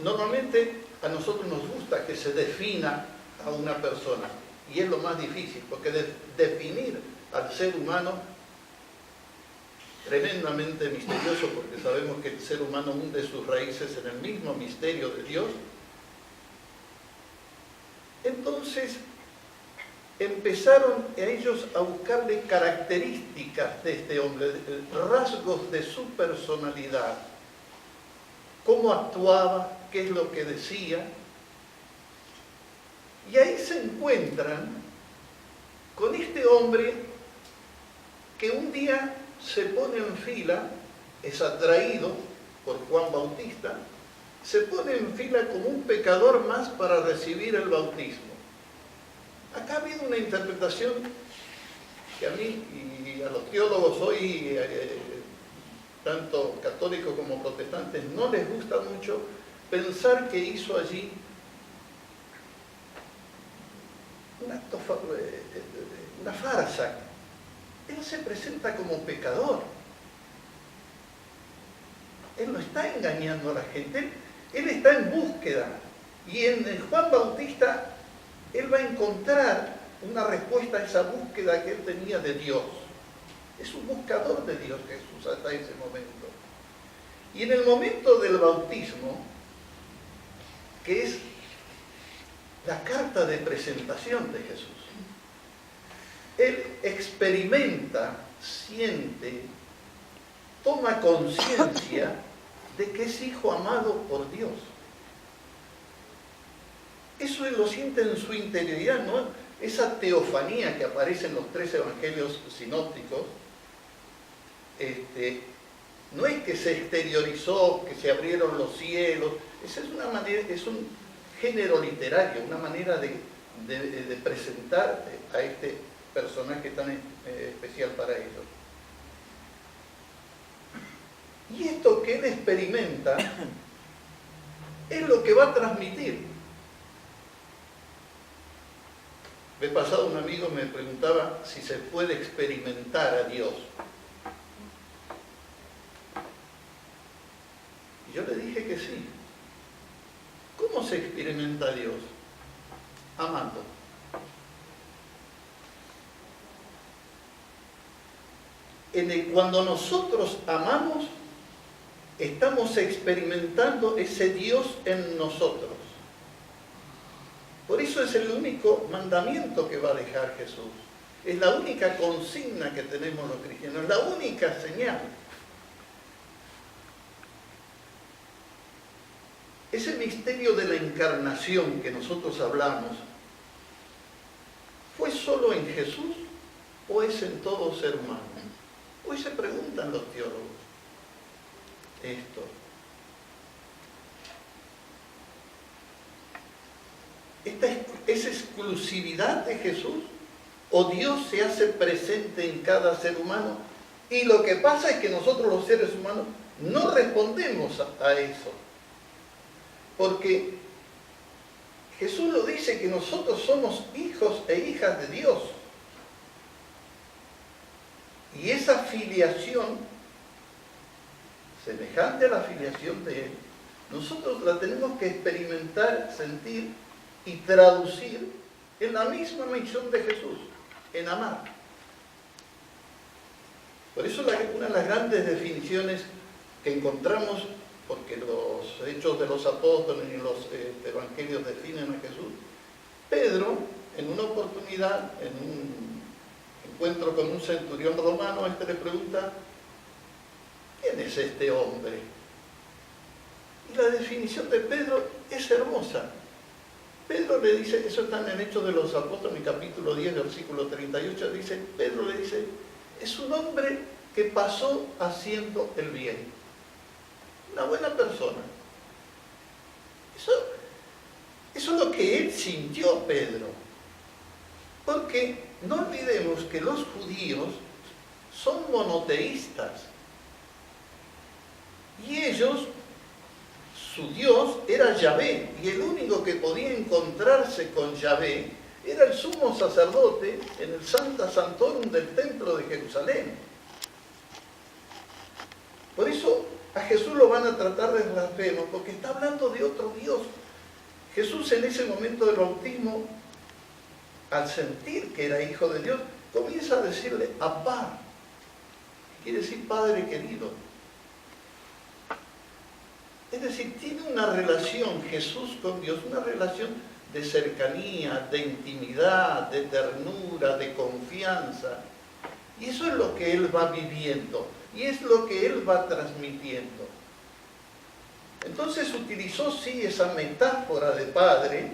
Normalmente a nosotros nos gusta que se defina a una persona, y es lo más difícil, porque definir al ser humano, tremendamente misterioso, porque sabemos que el ser humano hunde sus raíces en el mismo misterio de Dios. Entonces empezaron a ellos a buscarle características de este hombre, rasgos de su personalidad, cómo actuaba, qué es lo que decía. Y ahí se encuentran con este hombre que un día se pone en fila, es atraído por Juan Bautista, se pone en fila como un pecador más para recibir el bautismo. Acá ha habido una interpretación que a mí y a los teólogos hoy, tanto católicos como protestantes, no les gusta mucho pensar que hizo allí un acto, una farsa. Él se presenta como pecador. Él no está engañando a la gente, él está en búsqueda. Y en Juan Bautista, él va a encontrar una respuesta a esa búsqueda que él tenía de Dios. Es un buscador de Dios Jesús hasta ese momento. Y en el momento del bautismo, que es la carta de presentación de Jesús, él experimenta, siente, toma conciencia de que es hijo amado por Dios. Eso él lo siente en su interioridad, ¿no? Esa teofanía que aparece en los 3 evangelios sinópticos, no es que se exteriorizó, que se abrieron los cielos. Esa es una manera, es un género literario, una manera de presentar a este personaje tan especial para ellos. Y esto que él experimenta es lo que va a transmitir. Me pasado un amigo me preguntaba si se puede experimentar a Dios. Y yo le dije que sí. ¿Cómo se experimenta a Dios? Amando. Cuando nosotros amamos, estamos experimentando ese Dios en nosotros. Por eso es el único mandamiento que va a dejar Jesús. Es la única consigna que tenemos los cristianos, la única señal. Ese misterio de la encarnación que nosotros hablamos, ¿fue solo en Jesús o es en todo ser humano? Hoy se preguntan los teólogos esto. ¿Es exclusividad de Jesús o Dios se hace presente en cada ser humano? Y lo que pasa es que nosotros los seres humanos no respondemos a eso. Porque Jesús lo dice que nosotros somos hijos e hijas de Dios. Y esa filiación, semejante a la filiación de Él, nosotros la tenemos que experimentar, sentir y traducir en la misma misión de Jesús, en amar. Por eso una de las grandes definiciones que encontramos, porque los hechos de los apóstoles y los evangelios definen a Jesús, Pedro, en una oportunidad, en un encuentro con un centurión romano, le pregunta: ¿quién es este hombre? Y la definición de Pedro es hermosa. Pedro le dice, eso está en el Hechos de los Apóstoles, en capítulo 10, versículo 38, Pedro le dice, es un hombre que pasó haciendo el bien. Una buena persona. Eso es lo que él sintió, Pedro. Porque no olvidemos que los judíos son monoteístas. Y ellos, su Dios era Yahvé, y el único que podía encontrarse con Yahvé era el sumo sacerdote en el Sancta Sanctorum del templo de Jerusalén. Por eso a Jesús lo van a tratar de blasfemo porque está hablando de otro Dios. Jesús en ese momento del bautismo, al sentir que era hijo de Dios, comienza a decirle Abba, quiere decir Padre querido. Es decir, tiene una relación Jesús con Dios, una relación de cercanía, de intimidad, de ternura, de confianza. Y eso es lo que Él va viviendo y es lo que Él va transmitiendo. Entonces utilizó sí esa metáfora de padre,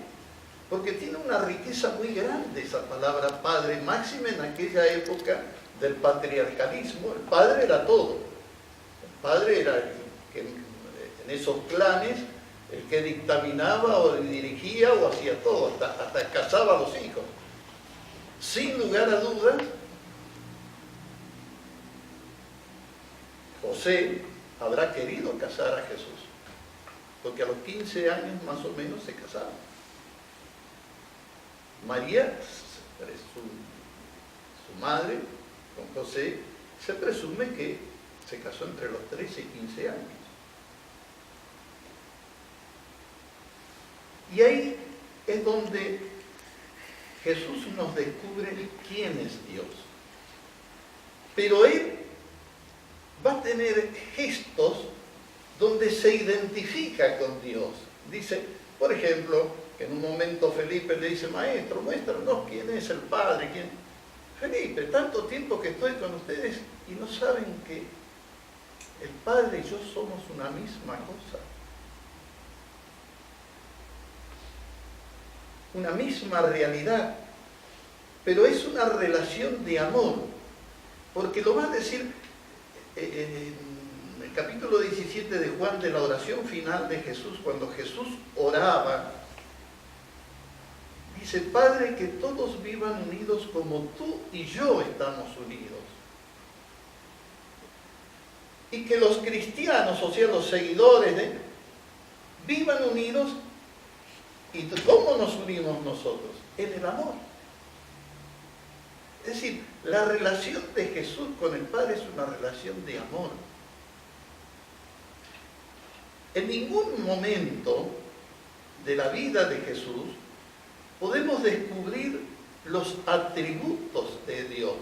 porque tiene una riqueza muy grande esa palabra padre, máxime en aquella época del patriarcalismo. El padre era todo. El padre era el que en esos clanes el que dictaminaba o dirigía o hacía todo, hasta casaba a los hijos. Sin lugar a dudas, José habrá querido casar a Jesús, porque a los 15 años más o menos se casaron. María, su madre, con José, se presume que se casó entre los 13 y 15 años. Y ahí es donde Jesús nos descubre quién es Dios. Pero Él va a tener gestos donde se identifica con Dios. Dice, por ejemplo, que en un momento Felipe le dice, maestro, muéstranos quién es el Padre. ¿Quién? Felipe, tanto tiempo que estoy con ustedes y no saben que el Padre y yo somos una misma cosa. Una misma realidad, pero es una relación de amor, porque lo va a decir en el capítulo 17 de Juan, de la oración final de Jesús, cuando Jesús oraba, dice, Padre, que todos vivan unidos como tú y yo estamos unidos. Y que los cristianos, o sea, los seguidores vivan unidos. ¿Y cómo nos unimos nosotros? En el amor. Es decir, la relación de Jesús con el Padre es una relación de amor. En ningún momento de la vida de Jesús podemos descubrir los atributos de Dios.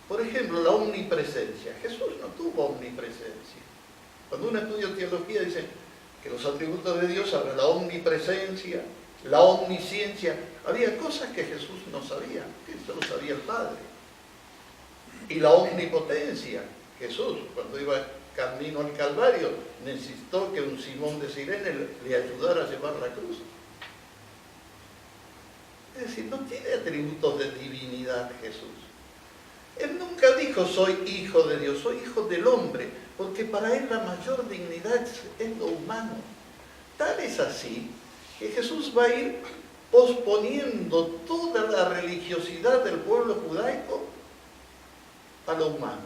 Por ejemplo, la omnipresencia. Jesús no tuvo omnipresencia. Cuando uno estudia teología dice que los atributos de Dios hablan la omnipresencia, la omnisciencia. Había cosas que Jesús no sabía, que eso lo sabía el Padre. Y la omnipotencia. Jesús, cuando iba camino al Calvario, necesitó que un Simón de Cirene le ayudara a llevar la cruz. Es decir, no tiene atributos de divinidad Jesús. Él nunca dijo, soy hijo de Dios, soy hijo del hombre, porque para él la mayor dignidad es lo humano. Tal es así que Jesús va a ir posponiendo toda la religiosidad del pueblo judaico a lo humano.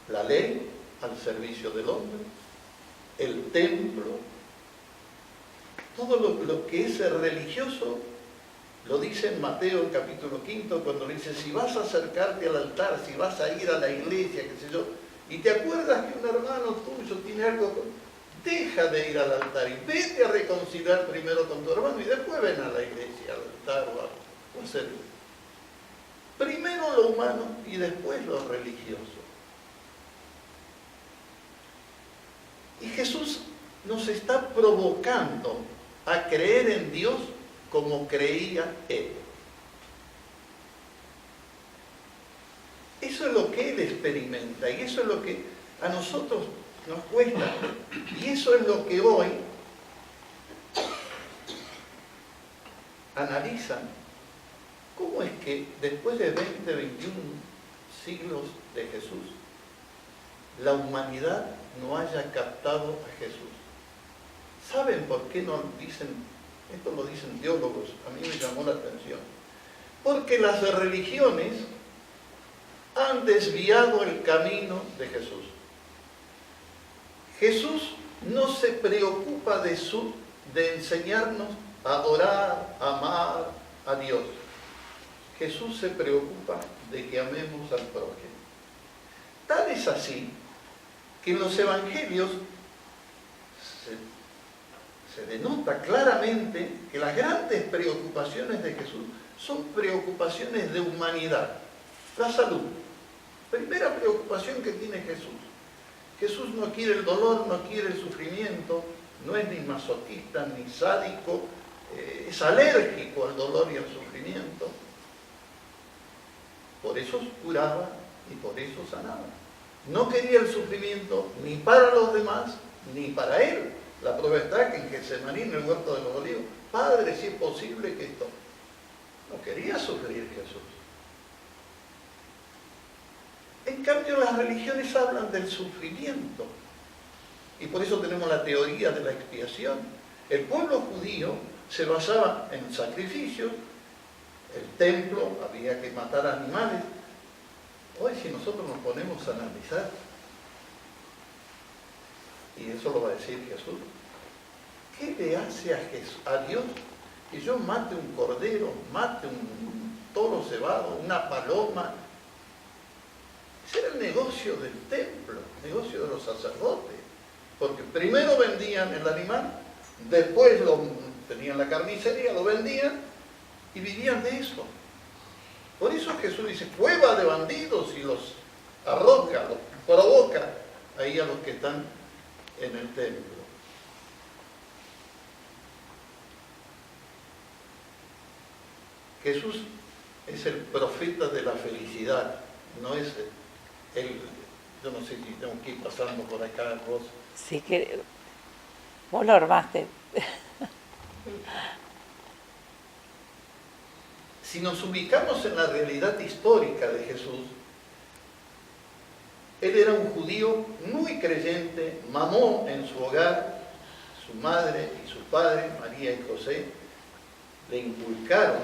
La ley al servicio del hombre, el templo, todo lo que es religioso. Lo dice en Mateo, el capítulo 5, cuando le dice, si vas a acercarte al altar, si vas a ir a la iglesia, qué sé yo, y te acuerdas que un hermano tuyo tiene algo, deja de ir al altar y vete a reconciliar primero con tu hermano y después ven a la iglesia, al altar o a servir. Primero lo humano y después lo religioso. Y Jesús nos está provocando a creer en Dios como creía Él. Eso es lo que Él experimenta y eso es lo que a nosotros nos cuesta. Y eso es lo que hoy analizan. ¿Cómo es que después de 20, 21 siglos de Jesús, la humanidad no haya captado a Jesús? ¿Saben por qué no dicen? Esto lo dicen teólogos, a mí me llamó la atención. Porque las religiones han desviado el camino de Jesús. Jesús no se preocupa de enseñarnos a adorar, a amar a Dios. Jesús se preocupa de que amemos al prójimo. Tal es así que en los evangelios se denota claramente que las grandes preocupaciones de Jesús son preocupaciones de humanidad. La salud. Primera preocupación que tiene Jesús. Jesús no quiere el dolor, no quiere el sufrimiento, no es ni masoquista ni sádico, es alérgico al dolor y al sufrimiento. Por eso curaba y por eso sanaba. No quería el sufrimiento ni para los demás ni para él. La prueba está que en Getsemaní, en el huerto de los olivos, Padre, si es posible que esto... No quería sufrir Jesús. En cambio, las religiones hablan del sufrimiento. Y por eso tenemos la teoría de la expiación. El pueblo judío se basaba en sacrificios, el templo, había que matar animales. Hoy, si nosotros nos ponemos a analizar, y eso lo va a decir Jesús, ¿qué le hace a Dios que yo mate un cordero, mate un toro cebado, una paloma? Ese era el negocio del templo, el negocio de los sacerdotes. Porque primero vendían el animal, después tenían la carnicería, lo vendían y vivían de eso. Por eso Jesús dice, cueva de bandidos, y los arroja, los provoca ahí a los que están en el templo. Jesús es el profeta de la felicidad, no es yo no sé si tengo que ir pasando por acá, vos. Sí, que vos lo armaste. Si nos ubicamos en la realidad histórica de Jesús, él era un judío muy creyente, mamó en su hogar, su madre y su padre, María y José, le inculcaron,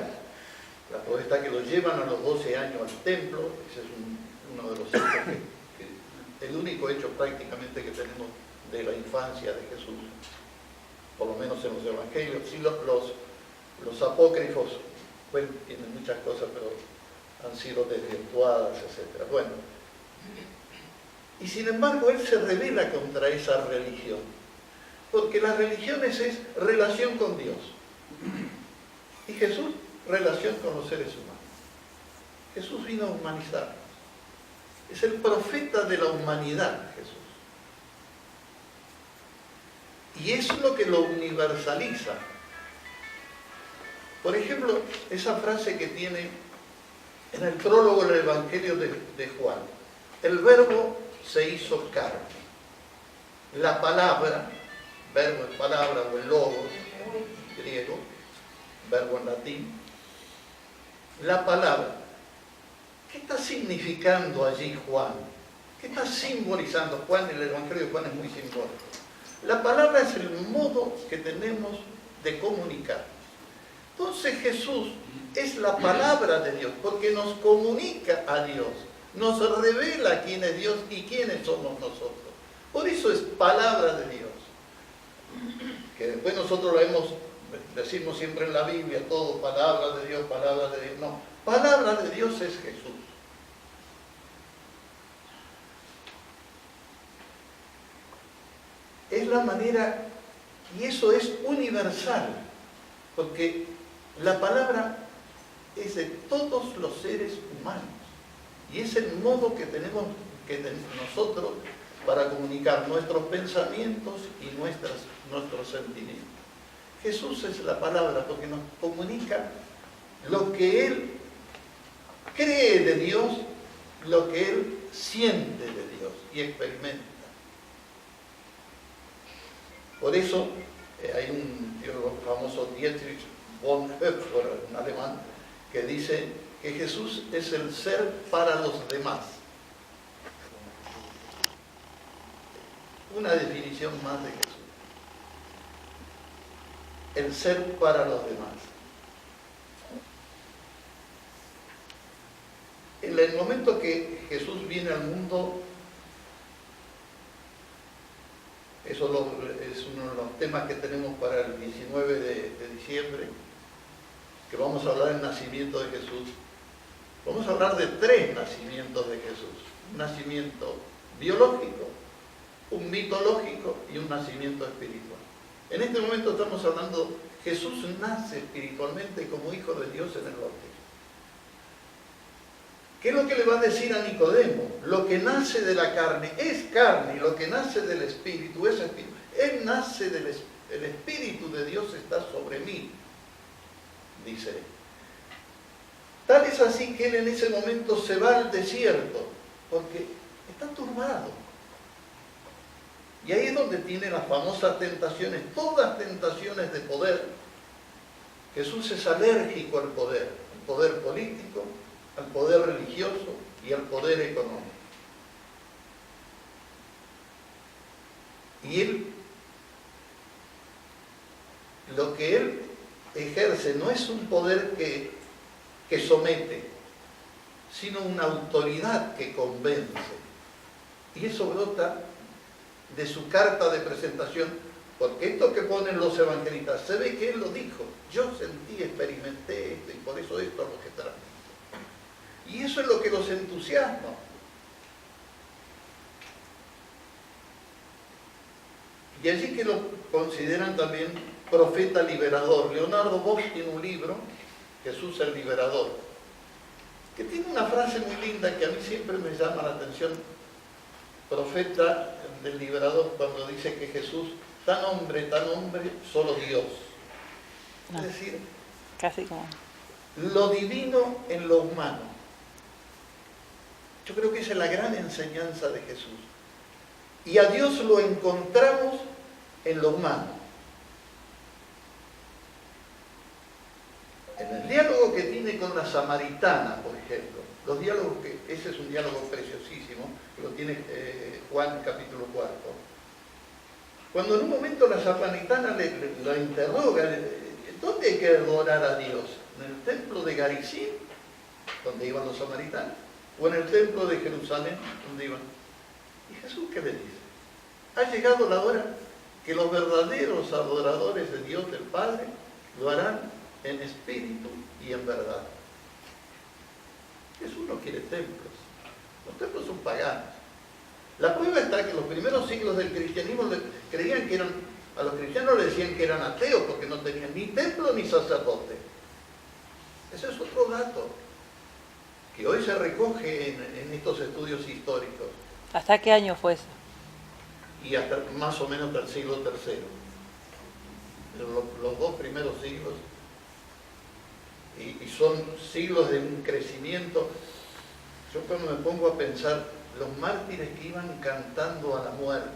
la prueba está que lo llevan a los 12 años al templo, ese es uno de los hechos el único hecho prácticamente que tenemos de la infancia de Jesús, por lo menos en los evangelios. Sí, los apócrifos, bueno, tienen muchas cosas, pero han sido desvirtuadas, etc. Bueno, y sin embargo él se rebela contra esa religión, porque las religiones es relación con Dios, y Jesús, relación con los seres humanos. Jesús vino a humanizarnos. Es el profeta de la humanidad, Jesús. Y eso es lo que lo universaliza. Por ejemplo, esa frase que tiene en el prólogo del Evangelio de Juan. El verbo se hizo carne. La palabra, verbo es palabra o el logos, griego, verbo en latín. La palabra. ¿Qué está significando allí Juan? ¿Qué está simbolizando Juan? El Evangelio de Juan es muy simbólico. La palabra es el modo que tenemos de comunicar. Entonces Jesús es la palabra de Dios, porque nos comunica a Dios, nos revela quién es Dios y quiénes somos nosotros. Por eso es palabra de Dios. Que después nosotros decimos siempre en la Biblia, todo palabra de Dios, palabra de Dios. No, palabra de Dios es Jesús. Es la manera, y eso es universal, porque la palabra es de todos los seres humanos, y es el modo que tenemos nosotros para comunicar nuestros pensamientos y nuestros sentimientos. Jesús es la palabra porque nos comunica lo que Él cree de Dios, lo que Él siente de Dios y experimenta. Por eso hay un teólogo famoso, Dietrich Bonhoeffer, un alemán, que dice que Jesús es el ser para los demás. Una definición más de Jesús. El ser para los demás. En el momento que Jesús viene al mundo, eso es uno de los temas que tenemos para el 19 de diciembre, que vamos a hablar del nacimiento de Jesús. Vamos a hablar de 3 nacimientos de Jesús. Un nacimiento biológico, un mitológico y un nacimiento espiritual. En este momento estamos hablando, Jesús nace espiritualmente como hijo de Dios en el bautismo. ¿Qué es lo que le va a decir a Nicodemo? Lo que nace de la carne es carne y lo que nace del espíritu es espíritu. Él nace del espíritu. El Espíritu de Dios está sobre mí, dice él. Tal es así que él en ese momento se va al desierto, porque está turbado. Y ahí es donde tiene las famosas tentaciones, todas tentaciones de poder. Jesús es alérgico al poder político, al poder religioso y al poder económico. Y él, lo que él ejerce no es un poder que somete, sino una autoridad que convence. Y eso brota de su carta de presentación, porque esto que ponen los evangelistas, se ve que él lo dijo. Yo sentí, experimenté esto, y por eso esto es lo que transmite. Y eso es lo que los entusiasma. Y allí que lo consideran también profeta liberador. Leonardo Bosch tiene un libro, Jesús el Liberador, que tiene una frase muy linda que a mí siempre me llama la atención. Profeta del liberador, cuando dice que Jesús, tan hombre, solo Dios. Es decir, casi como lo divino en lo humano. Yo creo que esa es la gran enseñanza de Jesús. Y a Dios lo encontramos en lo humano. En el diálogo que tiene con la samaritana, por ejemplo, los diálogos ese es un diálogo preciosísimo, que lo tiene Juan capítulo 4. Cuando en un momento la samaritana la interroga, ¿dónde hay que adorar a Dios? ¿En el templo de Garizim, donde iban los samaritanos? ¿O en el templo de Jerusalén, donde iban? ¿Y Jesús qué le dice? Ha llegado la hora que los verdaderos adoradores de Dios del Padre lo harán en espíritu y en verdad. Jesús no quiere templos. Los templos son paganos. La prueba está que los primeros siglos del cristianismo creían que a los cristianos le decían que eran ateos porque no tenían ni templo ni sacerdote. Ese es otro dato que hoy se recoge en estos estudios históricos. ¿Hasta qué año fue eso? Y hasta más o menos hasta el siglo III. Los 2 primeros siglos. Y son siglos de un crecimiento. Yo cuando me pongo a pensar, los mártires que iban cantando a la muerte,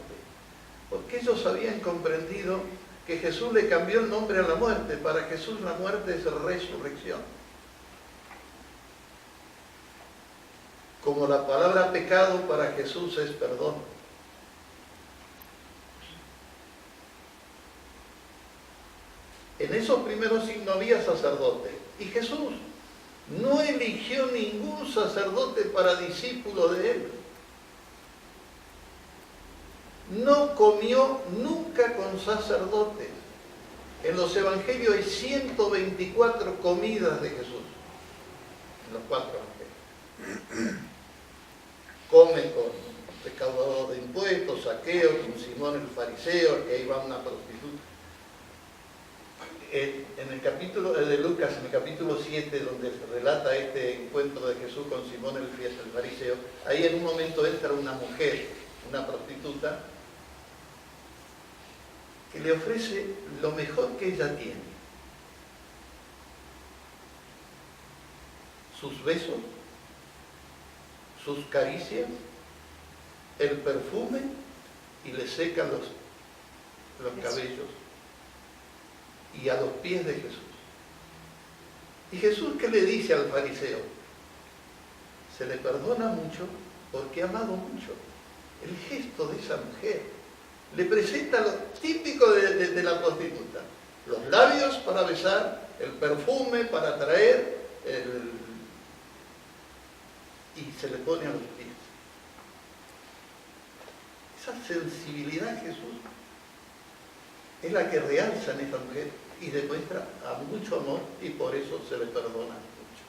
porque ellos habían comprendido que Jesús le cambió el nombre a la muerte. Para Jesús la muerte es resurrección. Como la palabra pecado para Jesús es perdón. En esos primeros siglos no había sacerdote. Y Jesús no eligió ningún sacerdote para discípulo de él. No comió nunca con sacerdotes. En los evangelios hay 124 comidas de Jesús. En los 4 evangelios. Come con recaudador de impuestos, Saqueo, con Simón el fariseo, que ahí va una prostituta. En el capítulo de Lucas, en el capítulo 7, donde se relata este encuentro de Jesús con Simón el fariseo, ahí en un momento entra una mujer, una prostituta, que le ofrece lo mejor que ella tiene. Sus besos, sus caricias, el perfume, y le seca los cabellos. Y a los pies de Jesús. ¿Y Jesús qué le dice al fariseo? Se le perdona mucho porque ha amado mucho. El gesto de esa mujer le presenta lo típico de la prostituta. Los labios para besar, el perfume para atraer, y se le pone a los pies. Esa sensibilidad Jesús es la que realza en esta mujer y demuestra a mucho amor, y por eso se le perdona mucho.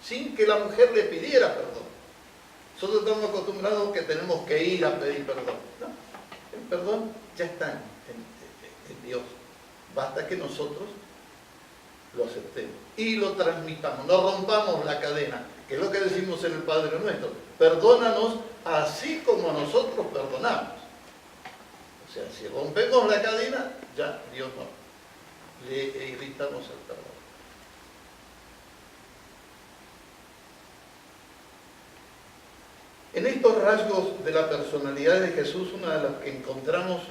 sin que la mujer le pidiera perdón. Nosotros estamos acostumbrados que tenemos que ir a pedir perdón. No, el perdón ya está en Dios. Basta que nosotros lo aceptemos y lo transmitamos, no rompamos la cadena, que es lo que decimos en el Padre Nuestro. Perdónanos así como nosotros perdonamos. O sea, si rompemos la cadena, ya Dios no. Le irritamos el perdón. En estos rasgos de la personalidad de Jesús, una de las que encontramos,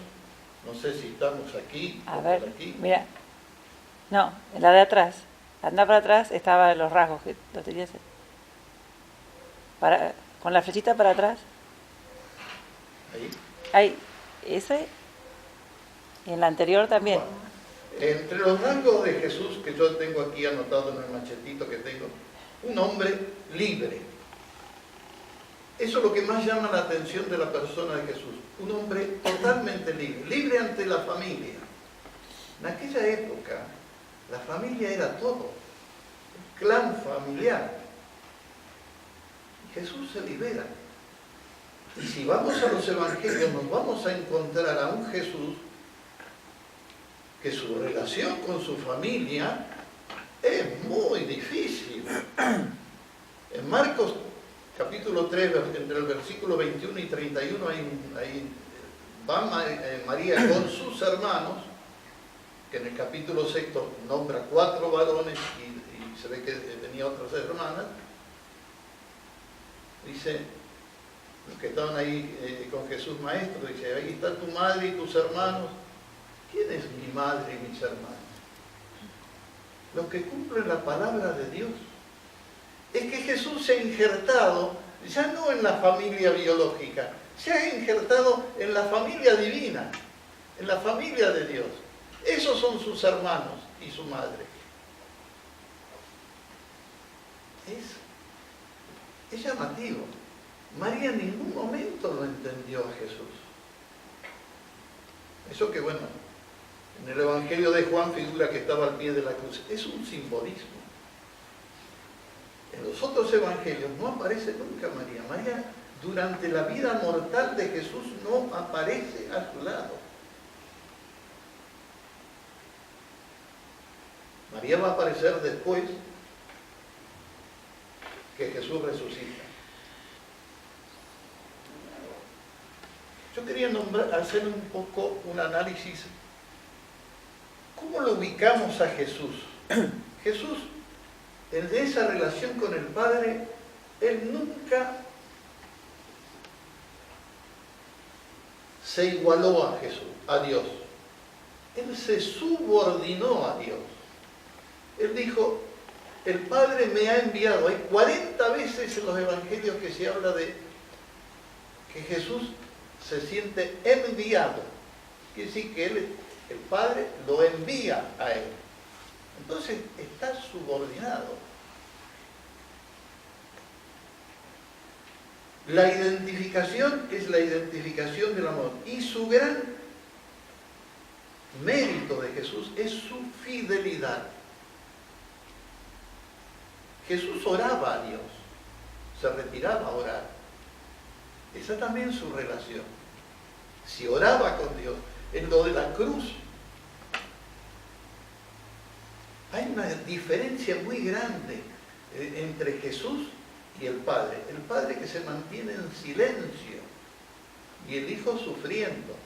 no sé si estamos aquí A o ver, por aquí. mira. No, en la de atrás. Anda para atrás, estaban los rasgos que lo tenías. Con la flechita para atrás. Ahí. Ahí, ese. Y en la anterior también. Entre los rasgos de Jesús, que yo tengo aquí anotado en el machetito que tengo, un hombre libre. Eso es lo que más llama la atención de la persona de Jesús. Un hombre totalmente libre, libre ante la familia. En aquella época, la familia era todo, el clan familiar. Jesús se libera. Y si vamos a los evangelios, nos vamos a encontrar a un Jesús que su relación con su familia es muy difícil. En Marcos capítulo 3, entre el versículo 21 y 31, ahí va María con sus hermanos, que en el capítulo 6 nombra 4 varones y se ve que tenía otras hermanas. Dice, los que estaban ahí con Jesús Maestro, dice, ahí está tu madre y tus hermanos. ¿Quién es mi madre y mis hermanos? Los que cumplen la palabra de Dios. Es que Jesús se ha injertado, ya no en la familia biológica, se ha injertado en la familia divina, en la familia de Dios. Esos son sus hermanos y su madre. Es llamativo. María en ningún momento lo entendió a Jesús. Eso que bueno, en el Evangelio de Juan figura que estaba al pie de la cruz. Es un simbolismo. En los otros evangelios no aparece nunca María. María, durante la vida mortal de Jesús, no aparece a su lado. María va a aparecer después que Jesús resucita. Yo quería hacer un poco un análisis. ¿Cómo lo ubicamos a Jesús? Jesús, en esa relación con el Padre, Él nunca se igualó a Jesús, a Dios. Él se subordinó a Dios. Él dijo, el Padre me ha enviado. Hay 40 veces en los evangelios que se habla de que Jesús se siente enviado. Quiere decir que el Padre lo envía a Él. Entonces está subordinado. La identificación es la identificación del amor. Y su gran mérito de Jesús es su fidelidad. Jesús oraba a Dios, se retiraba a orar. Esa también es su relación. Si oraba con Dios, en lo de la cruz, hay una diferencia muy grande entre Jesús y el Padre. El Padre que se mantiene en silencio y el Hijo sufriendo.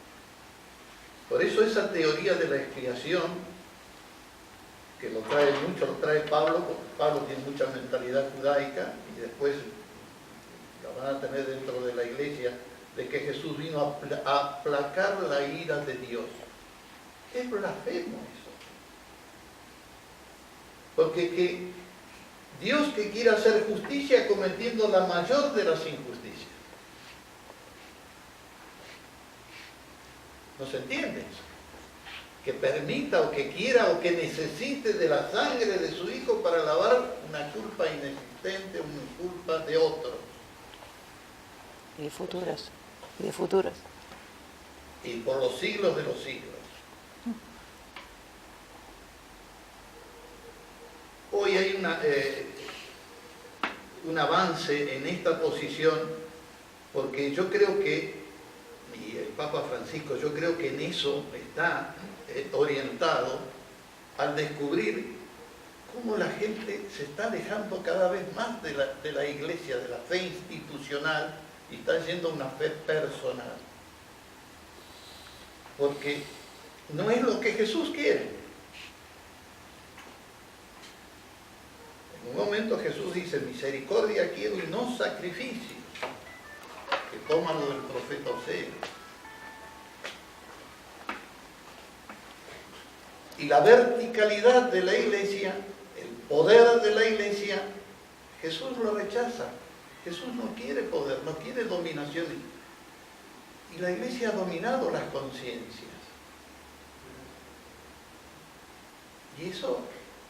Por eso esa teoría de la expiación, que lo trae Pablo, porque Pablo tiene mucha mentalidad judaica y después la van a tener dentro de la iglesia, de que Jesús vino a aplacar la ira de Dios. Es blasfemo eso. Porque que Dios que quiere hacer justicia cometiendo la mayor de las injusticias. ¿No se entiende eso? Que permita o que quiera o que necesite de la sangre de su Hijo para lavar una culpa inexistente, una culpa de otro. Y de futuras. Y de futuras. Y por los siglos de los siglos. Hoy hay un avance en esta posición, porque yo creo que, y el Papa Francisco, yo creo que en eso está orientado al descubrir cómo la gente se está alejando cada vez más de la iglesia, de la fe institucional, y está yendo a una fe personal. Porque no es lo que Jesús quiere. En un momento Jesús dice, misericordia quiero y no sacrificio, que toma lo del profeta Oseas. Y la verticalidad de la iglesia, el poder de la iglesia, Jesús lo rechaza. Jesús no quiere poder, no quiere dominación. Y la iglesia ha dominado las conciencias. Y eso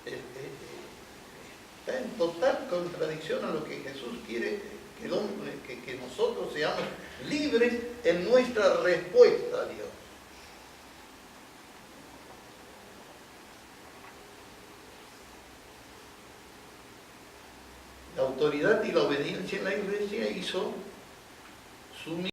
está en total contradicción a lo que Jesús quiere, que nosotros seamos libres en nuestra respuesta a Dios. La autoridad y la obediencia en la iglesia hizo su